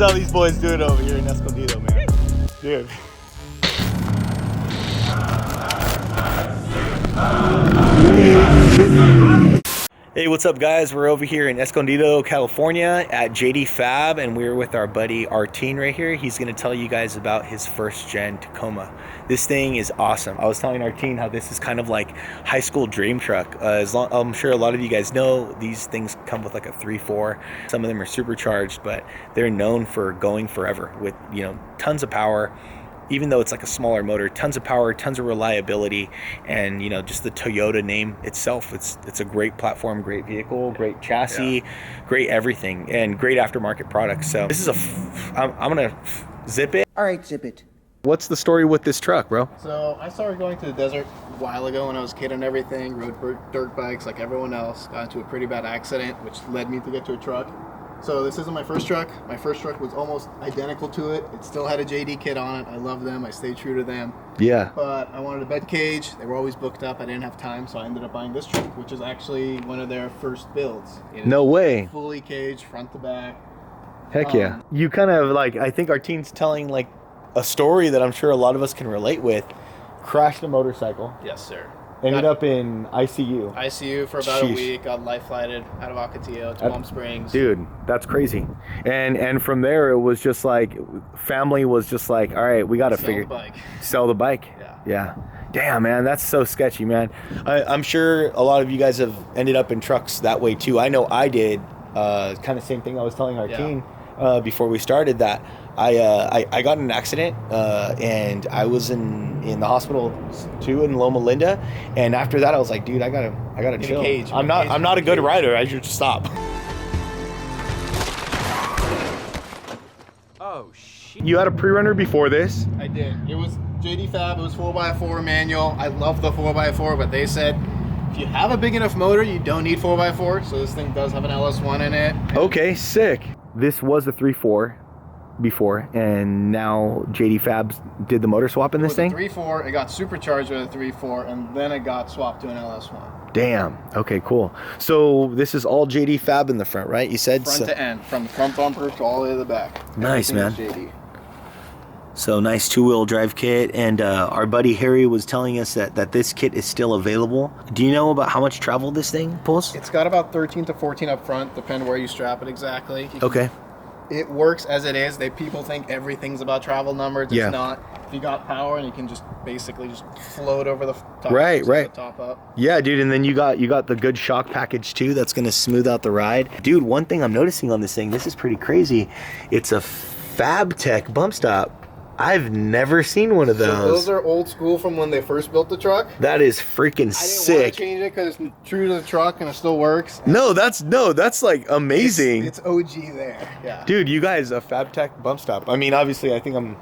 is how these boys do it over here in Escondido, man. Dude. Hey, what's up guys? We're over here in Escondido, California at JD Fab, and we're with our buddy Arteen right here. He's gonna tell you guys about his first gen Tacoma. This thing is awesome. I was telling Arteen how this is kind of like high school dream truck. I'm sure a lot of you guys know these things come with like a 3.4. Some of them are supercharged, but they're known for going forever with, you know, tons of power. Even though it's like a smaller motor, tons of power, tons of reliability, and you know, just the Toyota name itself, it's a great platform, great vehicle, great chassis, great everything, and great aftermarket products. So this is I'm gonna zip it. All right, zip it. What's the story with this truck, bro? So I started going to the desert a while ago when I was a kid and everything, rode dirt bikes like everyone else, got into a pretty bad accident, which led me to get to a truck. So this isn't my first truck. My first truck was almost identical to it. It still had a JD kit on it. I love them. I stayed true to them. Yeah. But I wanted a bed cage. They were always booked up. I didn't have time, so I ended up buying this truck, which is actually one of their first builds. No way. Fully caged, front to back. Heck yeah. You kind of like, I think Arteen's telling like a story that I'm sure a lot of us can relate with. Crashed a motorcycle. Yes, sir. Ended up in ICU. ICU for about a week. Got life flighted out of Ocotillo to Palm Springs. Dude, that's crazy. And from there, it was just like, family was just like, all right, we got to figure. Sell the bike. Yeah. Damn, man, that's so sketchy, man. I'm sure a lot of you guys have ended up in trucks that way too. I know I did. Kind of same thing I was telling our team before we started that. I got in an accident and I was in the hospital too in Loma Linda, and after that I was like, dude, I gotta chill. I'm not a good rider. I should stop. Oh shit. You had a pre-runner before this? I did. It was JD Fab. It was 4x4 manual. I love the 4x4, but they said if you have a big enough motor, you don't need 4x4. So this thing does have an LS1 in it. Okay, sick. This was a 3.4 before, and now JD Fabs did the motor swap in this thing? 3.4, it got supercharged with a 3.4, and then it got swapped to an LS1. Damn. Okay, cool. So this is all JD Fab in the front, right? You said front to end, from the front bumper to all the way to the back. Nice, man. JD. So nice two-wheel drive kit, and our buddy Harry was telling us that this kit is still available. Do you know about how much travel this thing pulls? It's got about 13 to 14 up front, depending where you strap it exactly. Okay. It works as it is. People think everything's about travel numbers. It's not. If you got power, and you can just basically just float over the top. Right. The top up. Yeah, dude. And then you got the good shock package too. That's gonna smooth out the ride, dude. One thing I'm noticing on this thing, this is pretty crazy. It's a FabTech bump stop. I've never seen one of those. So those are old school from when they first built the truck. That is freaking sick. I didn't want to change it because it's true to the truck and it still works. No, that's like amazing. It's OG there. Yeah. Dude, you guys, a FabTech bump stop. I mean, obviously, I think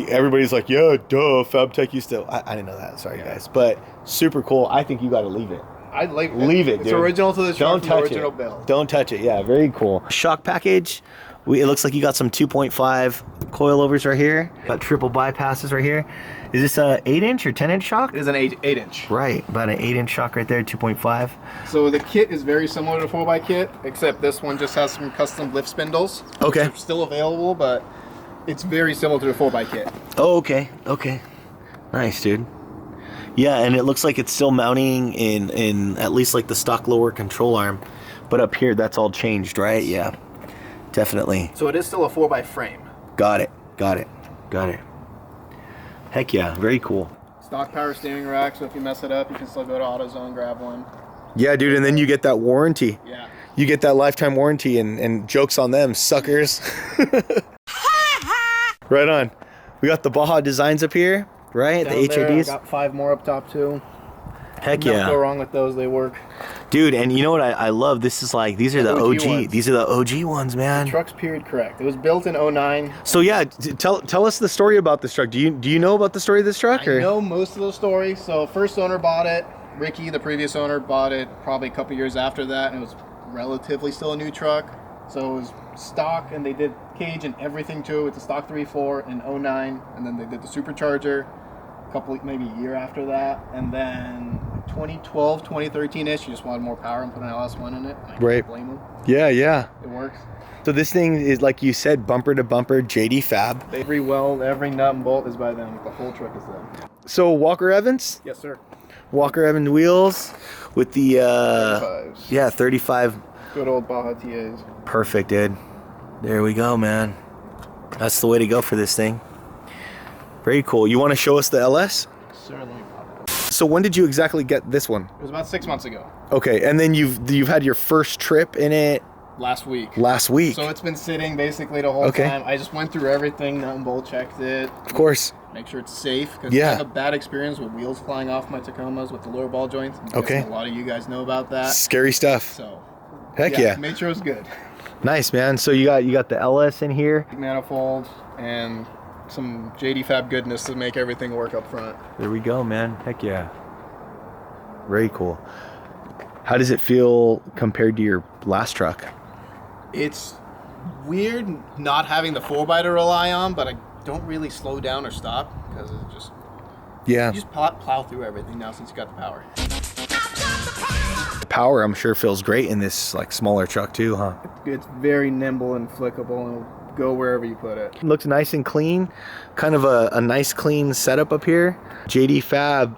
everybody's like, yeah, duh, FabTech used to. I didn't know that. Sorry, guys. But super cool. I think you got to leave it. I'd like it. Leave it, dude. It's original to the truck. Don't touch original it. build. Don't touch it. Yeah, very cool. Shock package. It looks like you got some 2.5 coilovers right here. Got triple bypasses right here. Is this a 8-inch or 10-inch shock? It is an 8-inch. Right, about an 8-inch shock right there, 2.5. So the kit is very similar to the 4x kit, except this one just has some custom lift spindles. Okay. Which are still available, but it's very similar to the 4x kit. Oh, okay. Okay. Nice, dude. Yeah, and it looks like it's still mounting in at least like the stock lower control arm. But up here, that's all changed, right? Yeah. Definitely. So it is still a 4x frame. Got it. Heck yeah, very cool. Stock power steering rack, so if you mess it up, you can still go to AutoZone, grab one. Yeah, dude, and then you get that warranty. Yeah. You get that lifetime warranty, and jokes on them, suckers. Right on. We got the Baja designs up here, right? Down the there, HIDs. I got 5 more up top too. Heck yeah. Nothing go wrong with those, they work. Dude, and you know what I love? This is like, these are the OG ones. These are the OG ones, man. The truck's period correct. It was built in 09. So yeah, tell us the story about this truck. Do you know about the story of this truck? I know most of the story. So first owner bought it. Ricky, the previous owner, bought it probably a couple years after that, and it was relatively still a new truck. So it was stock, and they did cage and everything to it with the stock 3.4 in 09, and then they did the supercharger maybe a year after that, and then 2012, 2013-ish. You just wanted more power and put an LS1 in it. I Right. can't blame them. Yeah, yeah. It works. So this thing is, like you said, bumper to bumper, JD Fab. Every weld, every nut and bolt is by them. The whole truck is them. So Walker Evans? Yes, sir. Walker Evans wheels with the 35s. yeah, 35. Good old Baja TAs. Perfect, dude. There we go, man. That's the way to go for this thing. Very cool. You want to show us the LS? Certainly. So when did you exactly get this one? It was about 6 months ago. Okay, and then you've had your first trip in it Last week. last week. So it's been sitting basically the whole Okay. time. I just went through everything, nut and bolt, checked it. Of course. Make sure it's safe. Because Yeah. I had a bad experience with wheels flying off my Tacomas with the lower ball joints. I'm Okay. guessing a lot of you guys know about that. Scary stuff. So Heck yeah. made sure it was good. Nice, man. So you got the LS in here. Manifold and some JD Fab goodness to make everything work up front. There we go, man. Heck yeah. Very cool. How does it feel compared to your last truck? It's weird not having the 4x to rely on, but I don't really slow down or stop because it just Yeah. you just plow through everything now since you got the power. The power, I'm sure, feels great in this like smaller truck too, huh? It's very nimble and flickable and it'll go wherever you put it. Looks nice and clean. Kind of a nice clean setup up here. JD Fab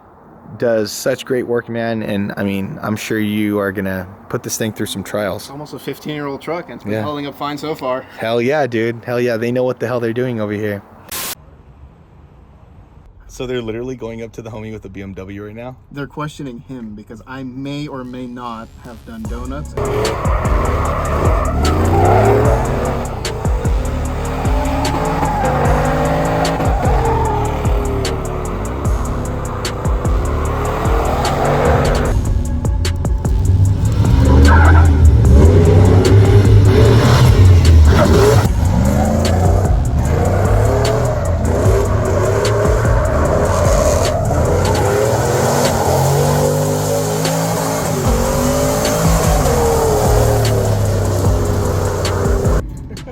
does such great work, man, and I mean, I'm sure you are gonna put this thing through some trials. It's almost a 15-year-old truck and it's been Yeah. holding up fine so far. Hell yeah, dude. Hell yeah. They know what the hell they're doing over here. So they're literally going up to the homie with a BMW right now? They're questioning him because I may or may not have done donuts.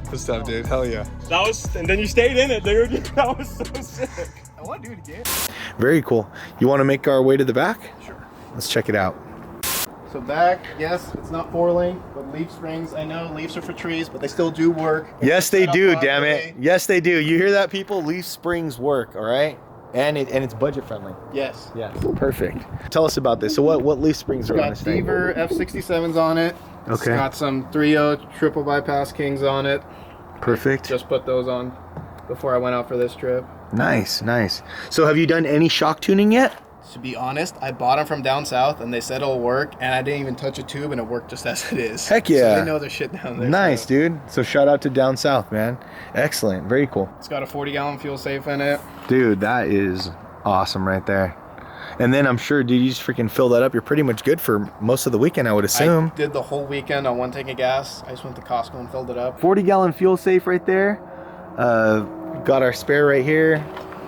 Good stuff, dude. Hell yeah. That was, and then you stayed in it, dude. That was so sick. I want to do it again. Very cool. You want to make our way to the back? Sure. Let's check it out. So back, yes, it's not 4-lane, but leaf springs. I know leaves are for trees, but they still do work. Yes, they Set up do, damn properly. it. Yes, they do. You hear that, people? Leaf springs work, all right? And it's budget friendly. Yes. Yes. Perfect. Tell us about this. So what leaf springs are on Got this thing? Deaver F67s on it. It's Okay. got some 3.0 triple bypass Kings on it. Perfect. Just put those on before I went out for this trip. Nice, nice. So have you done any shock tuning yet? To be honest, I bought them from down south and they said it'll work, and I didn't even touch a tube and it worked just as it is. Heck So yeah. they know their shit down there. Nice, so. dude. So shout out to down south, man. Excellent. Very cool. It's got a 40-gallon fuel safe in it. Dude, that is awesome right there. And then I'm sure, dude, you just freaking fill that up. You're pretty much good for most of the weekend, I would assume. I did the whole weekend on one tank of gas. I just went to Costco and filled it up. 40-gallon fuel safe right there. Got our spare right here.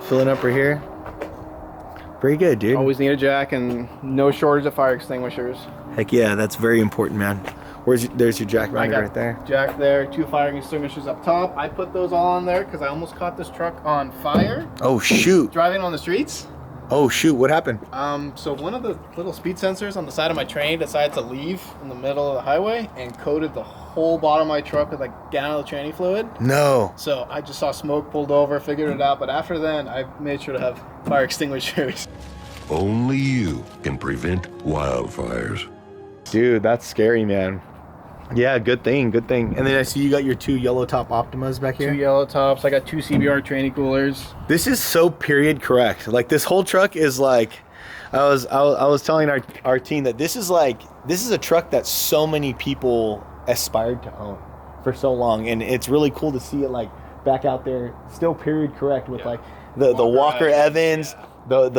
Filling up right here. Very good, dude. Always need a jack and no shortage of fire extinguishers. Heck yeah, that's very important, man. There's your jack I mounted got right there. jack there, 2 fire extinguishers up top. I put those all on there because I almost caught this truck on fire Oh shoot. driving on the streets. Oh shoot, what happened? So one of the little speed sensors on the side of my train decided to leave in the middle of the highway and coated the whole bottom of my truck with like a gallon of tranny fluid. No. So I just saw smoke, pulled over, figured it out. But after then, I made sure to have fire extinguishers. Only you can prevent wildfires. Dude, that's scary, man. Yeah, good thing, good thing. And then I see you got your 2 yellow top Optimas back 2 here. yellow tops. I got 2 CBR tranny coolers. This is so period correct. Like this whole truck is like, I was telling our team that this is a truck that so many people aspired to own for so long, and it's really cool to see it like back out there, still period correct with like the Walker Evans, the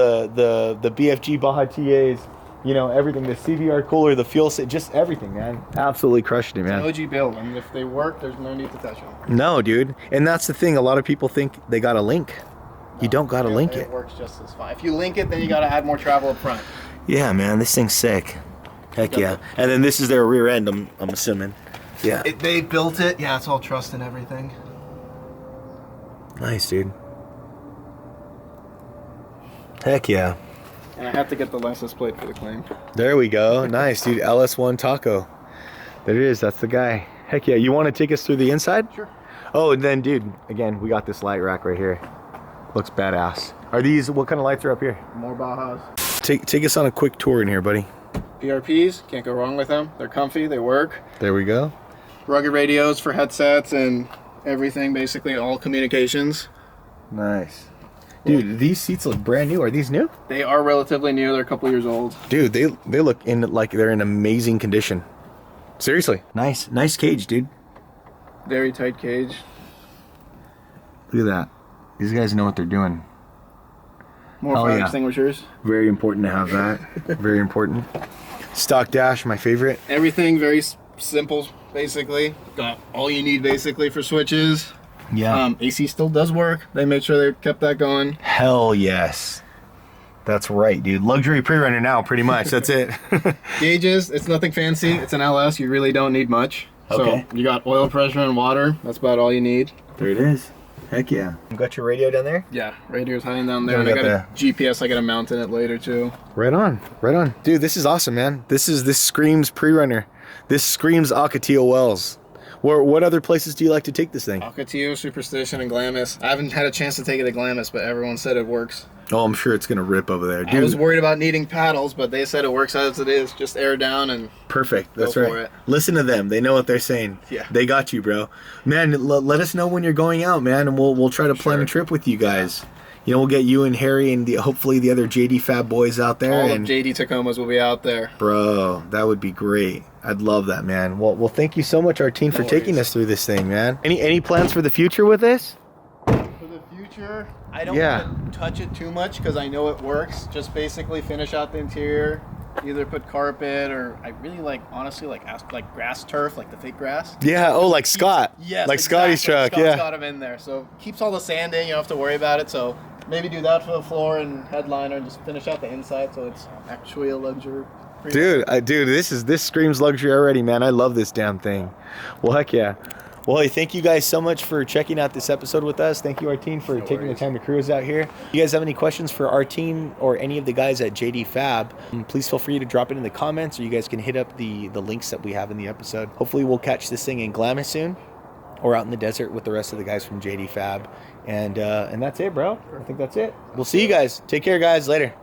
BFG Baja TAs, you know, everything, the CVR cooler, the fuel set, just everything, man. Absolutely crushed it, man. OG build, and if they work, there's no need to touch them. No, dude. And that's the thing. A lot of people think they got to link. You don't got to link it. It works just as fine. If you link it, then you got to add more travel up front. Yeah, man. This thing's sick. Heck yeah. And then this is their rear end, I'm assuming. Yeah. They built it. Yeah, it's all truss and everything. Nice, dude. Heck yeah. And I have to get the license plate for the claim. There we go. Nice, dude. LS1 Taco. There it is. That's the guy. Heck yeah. You want to take us through the inside? Sure. Oh, and then, dude, again, we got this light rack right here. Looks badass. Are these, what kind of lights are up here? More Bajas. Take us on a quick tour in here, buddy. PRPs, can't go wrong with them. They're comfy, they work. There we go. Rugged radios for headsets and everything, basically all communications. Nice. Dude, these seats look brand new. Are these new? They are relatively new, they're a couple years old. Dude, they look in like they're in amazing condition. Seriously. Nice cage, dude. Very tight cage. Look at that. These guys know what they're doing. More fire extinguishers. Very important to have that. Very important. Stock dash, my favorite. Everything very simple, basically. Got all you need basically for switches. Yeah. AC still does work. They made sure they kept that going. Hell yes. That's right, dude. Luxury pre-runner now, pretty much. That's it. Gauges, it's nothing fancy. It's an LS. You really don't need much. Okay. So you got oil pressure and water. That's about all you need. There it is. Heck yeah. You got your radio down there? Yeah, radio's hiding down there. Yeah, And I got a GPS. I got to mount in it later too. Right on. Right on. Dude, this is awesome, man. This screams pre-runner. This screams Ocotillo Wells. What other places do you like to take this thing? Ocotillo, Superstition, and Glamis. I haven't had a chance to take it to Glamis, but everyone said it works. Oh, I'm sure it's gonna rip over there, dude. I was worried about needing paddles, but they said it works as it is. Just air down and perfect. That's go right. for it. Listen to them. They know what they're saying. Yeah. They got you, bro. Man, let us know when you're going out, man, and we'll try to plan a trip with you guys. You know, we'll get you and Harry and hopefully the other JD Fab boys out there. All and of JD Tacomas will be out there. Bro, that would be great. I'd love that, man. Well, thank you so much, Artine, for taking us through this thing, man. Any plans for the future with this? For the future, I don't want to touch it too much because I know it works. Just basically finish out the interior, either put carpet or I really like, honestly, like grass turf, like the fake grass. Yeah. Oh, like Scott. Yes. Like Scotty's truck. Scott's Yeah. got him in there, so keeps all the sand in. You don't have to worry about it. So maybe do that for the floor and headliner, and just finish out the inside so it's actually a luxury. Dude, this screams luxury already, man. I love this damn thing. Well, heck yeah. Well, hey, thank you guys so much for checking out this episode with us. Thank you, Artine, for taking the time to cruise out here. If you guys have any questions for Artine or any of the guys at JD Fab, please feel free to drop it in the comments, or you guys can hit up the links that we have in the episode. Hopefully, we'll catch this thing in Glamis soon, or out in the desert with the rest of the guys from JD Fab. And that's it, bro. I think that's it. We'll see you guys. Take care, guys. Later.